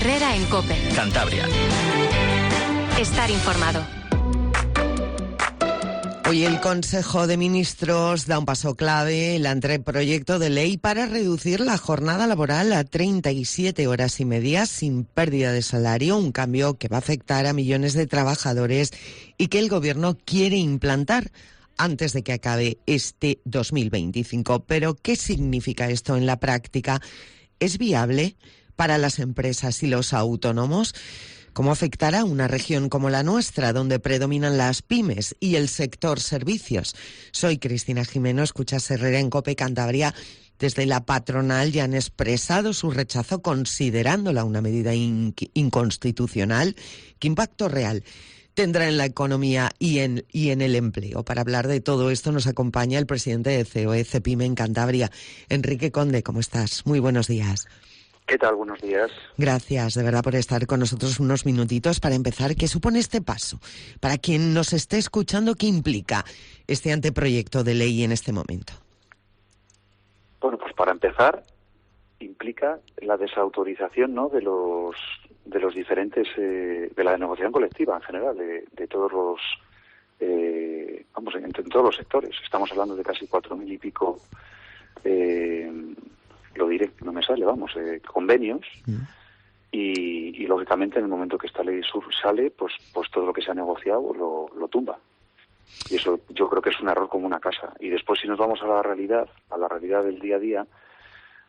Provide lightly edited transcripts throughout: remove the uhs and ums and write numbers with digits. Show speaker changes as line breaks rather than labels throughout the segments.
Herrera en COPE.
Cantabria.
Estar informado.
Hoy el Consejo de Ministros da un paso clave en el anteproyecto de ley para reducir la jornada laboral a 37 horas y media sin pérdida de salario, un cambio que va a afectar a millones de trabajadores y que el Gobierno quiere implantar antes de que acabe este 2025. Pero, ¿qué significa esto en la práctica? ¿Es viable para las empresas y los autónomos? ¿Cómo afectará a una región como la nuestra, donde predominan las pymes y el sector servicios? Soy Cristina Jimeno, escuchas Herrera en COPE Cantabria. Desde la patronal ya han expresado su rechazo considerándola una medida inconstitucional. ¿Qué impacto real tendrá en la economía y en el empleo? Para hablar de todo esto nos acompaña el presidente de COE CEPIME en Cantabria, Enrique Conde. ¿Cómo estás? Muy buenos días.
¿Qué tal? Buenos días.
Gracias, de verdad, por estar con nosotros unos minutitos para empezar. ¿Qué supone este paso? Para quien nos esté escuchando, ¿qué implica este anteproyecto de ley en este momento?
Bueno, pues para empezar, implica la desautorización, ¿no?, de los diferentes, de la negociación colectiva en general, de todos los, en todos los sectores. Estamos hablando de casi 4.000 y pico, lo diré, no me sale, convenios, y lógicamente en el momento que esta ley sale, pues todo lo que se ha negociado lo tumba. Y eso yo creo que es un error como una casa. Y después, si nos vamos a la realidad del día a día,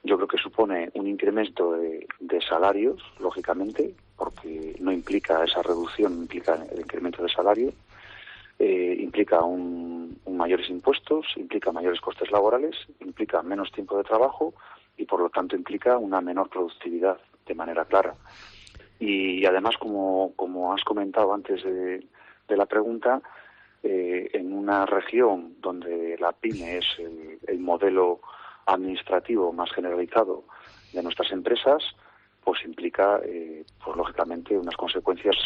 yo creo que supone un incremento de salarios, lógicamente, porque no implica esa reducción, implica el incremento de salario, implica mayores impuestos, implica mayores costes laborales, implica menos tiempo de trabajo y, por lo tanto, implica una menor productividad de manera clara. Y además, como has comentado antes de la pregunta, en una región donde la PYME es el modelo administrativo más generalizado de nuestras empresas, pues implica, pues lógicamente, unas consecuencias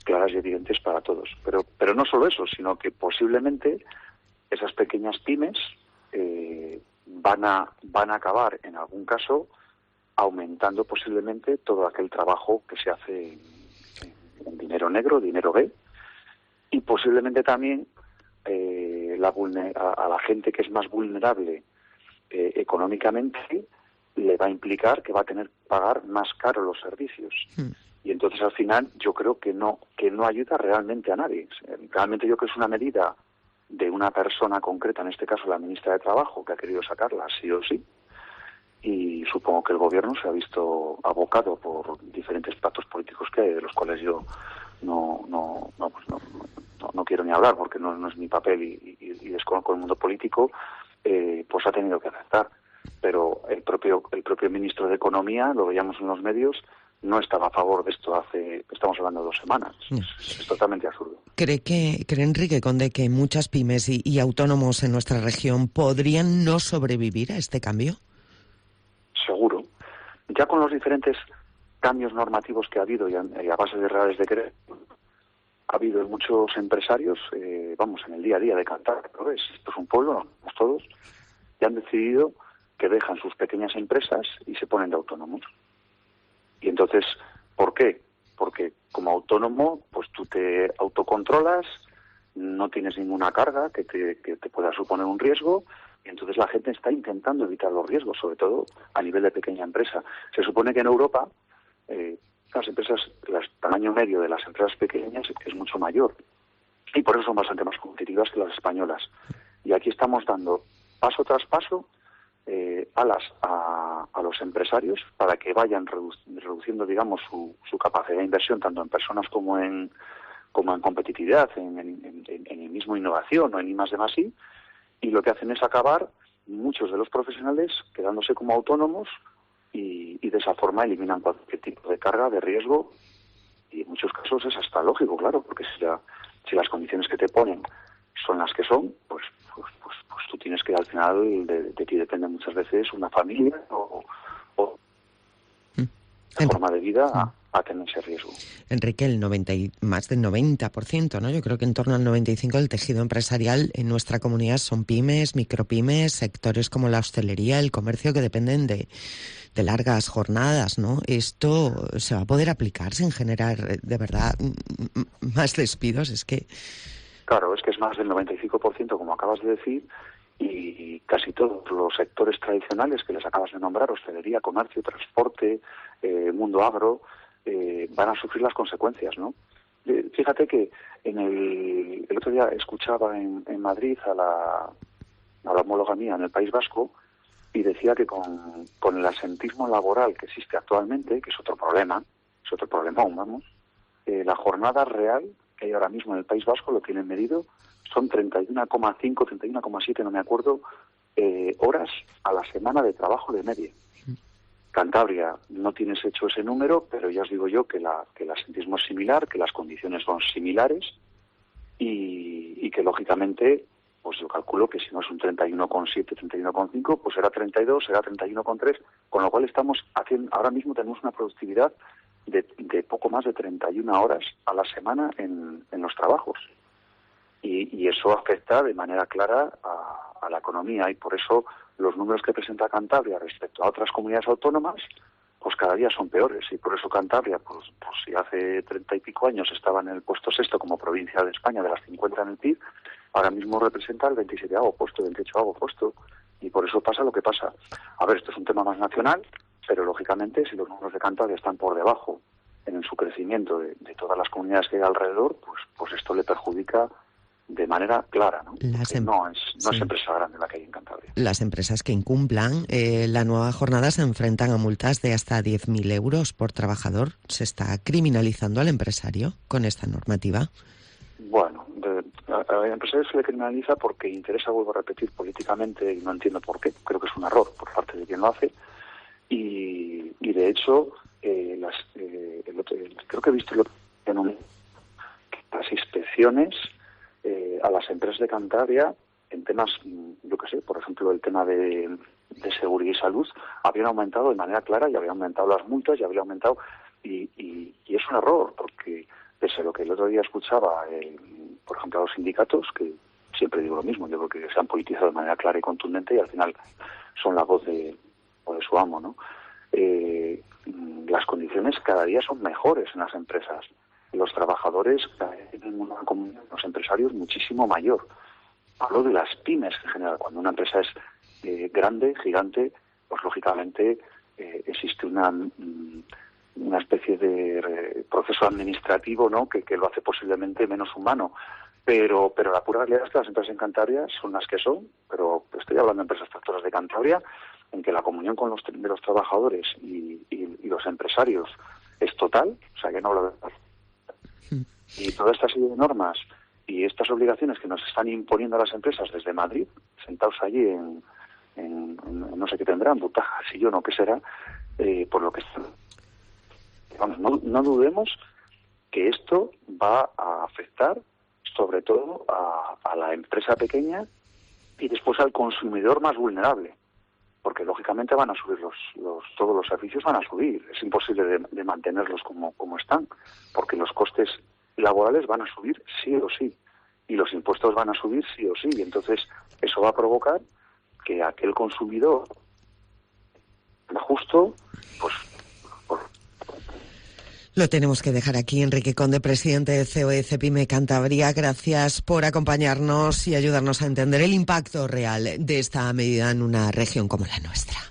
claras y evidentes para todos. Pero no solo eso, sino que posiblemente esas pequeñas pymes van a acabar, en algún caso, aumentando posiblemente todo aquel trabajo que se hace en dinero negro, dinero B, y posiblemente también a la gente que es más vulnerable económicamente le va a implicar que va a tener que pagar más caro los servicios. Y entonces, al final, yo creo que no ayuda realmente a nadie. Realmente yo creo que es una medida de una persona concreta, en este caso la ministra de Trabajo, que ha querido sacarla sí o sí, y supongo que el Gobierno se ha visto abocado por diferentes pactos políticos que hay, de los cuales yo no quiero ni hablar, porque no es mi papel y desconozco el mundo político, pues ha tenido que aceptar. Pero el propio ministro de Economía, lo veíamos en los medios, no estaba a favor de esto estamos hablando de 2 semanas. Es totalmente absurdo. ¿Cree
Enrique Conde que muchas pymes y autónomos en nuestra región podrían no sobrevivir a este cambio?
Seguro. Ya con los diferentes cambios normativos que ha habido y a base de reales decretos, ha habido muchos empresarios, en el día a día de Cantabria, ¿no? Esto es un pueblo, no somos todos, y han decidido que dejan sus pequeñas empresas y se ponen de autónomos. Y entonces, ¿por qué? Porque como autónomo, pues tú te autocontrolas, no tienes ninguna carga que te pueda suponer un riesgo, y entonces la gente está intentando evitar los riesgos, sobre todo a nivel de pequeña empresa. Se supone que en Europa las empresas, el tamaño medio de las empresas pequeñas es mucho mayor, y por eso son bastante más competitivas que las españolas. Y aquí estamos dando paso tras paso alas a los empresarios para que vayan reduciendo, digamos, su capacidad de inversión, tanto en personas como en competitividad, en el mismo innovación o en I+D+I, y lo que hacen es acabar muchos de los profesionales quedándose como autónomos y de esa forma eliminan cualquier tipo de carga, de riesgo, y en muchos casos es hasta lógico, claro, porque si las condiciones que te ponen son las que son, pues tú tienes que, al final, de ti depende muchas veces una familia o una forma de vida a tener ese riesgo.
Enrique, más del 90%, ¿no? Yo creo que en torno al 95% del tejido empresarial en nuestra comunidad son pymes, micropymes, sectores como la hostelería, el comercio, que dependen de largas jornadas, ¿no? ¿Esto se va a poder aplicar sin generar, de verdad, más despidos? Es que...
Claro, es que es más del 95%, como acabas de decir, y casi todos los sectores tradicionales que les acabas de nombrar, hostelería, comercio, transporte, mundo agro, van a sufrir las consecuencias, ¿no? Fíjate que el otro día escuchaba en Madrid a la homóloga mía en el País Vasco y decía que con el asentismo laboral que existe actualmente, que es otro problemón, vamos, la jornada real que hay ahora mismo en el País Vasco, lo tienen medido, son 31,5, 31,7, no me acuerdo, horas a la semana de trabajo de media. Cantabria no tienes hecho ese número, pero ya os digo yo que el asentismo es similar, que las condiciones son similares y que lógicamente, pues yo calculo que si no es un 31,7, 31,5, pues será 32, será 31,3, con lo cual ahora mismo tenemos una productividad de poco más de 31 horas a la semana en los trabajos. Y eso afecta de manera clara a la economía, y por eso los números que presenta Cantabria respecto a otras comunidades autónomas, pues cada día son peores, y por eso Cantabria, pues si hace 30 y pico años estaba en el puesto 6º como provincia de España de las 50 en el PIB, ahora mismo representa el 27º puesto, 28º puesto, y por eso pasa lo que pasa. A ver, esto es un tema más nacional, pero lógicamente si los números de Cantabria están por debajo en su crecimiento de todas las comunidades que hay alrededor, pues esto le perjudica de manera clara, ¿no? No es empresa grande la que hay en Cantabria.
Las empresas que incumplan la nueva jornada se enfrentan a multas de hasta 10.000 euros por trabajador. ¿Se está criminalizando al empresario con esta normativa?
Bueno, al empresario se le criminaliza porque interesa, vuelvo a repetir, políticamente, y no entiendo por qué. Creo que es un error por parte de quien lo hace. Y de hecho, creo que he visto las inspecciones a las empresas de Cantabria en temas, yo qué sé, por ejemplo, el tema de seguridad y salud, habían aumentado de manera clara y habían aumentado las multas y habían aumentado, y es un error, porque pese a lo que el otro día escuchaba, por ejemplo, a los sindicatos, que siempre digo lo mismo, yo creo que se han politizado de manera clara y contundente y al final son la voz de su amo, ¿no? Las condiciones cada día son mejores en las empresas. Los trabajadores tienen una comunidad, los empresarios, muchísimo mayor. Hablo de las pymes en general. Cuando una empresa es grande, gigante, pues lógicamente existe una especie de proceso administrativo, ¿no?, que lo hace posiblemente menos humano. Pero la pura realidad es que las empresas en Cantabria son las que son, pero estoy hablando de empresas tractoras de Cantabria, en que la comunión de los trabajadores y los empresarios es total, o sea, que no hablo de... Y toda esta serie de normas y estas obligaciones que nos están imponiendo a las empresas desde Madrid, sentados allí en no sé qué tendrán, butajas, sillón o qué será, por lo que están. Vamos, no dudemos que esto va a afectar sobre todo a la empresa pequeña y después al consumidor más vulnerable, porque lógicamente van a subir todos los servicios van a subir, es imposible de mantenerlos como están, porque los costes laborales van a subir sí o sí, y los impuestos van a subir sí o sí, y entonces eso va a provocar que aquel consumidor justo, pues...
Lo tenemos que dejar aquí. Enrique Conde, presidente de COE Cepyme Cantabria, gracias por acompañarnos y ayudarnos a entender el impacto real de esta medida en una región como la nuestra.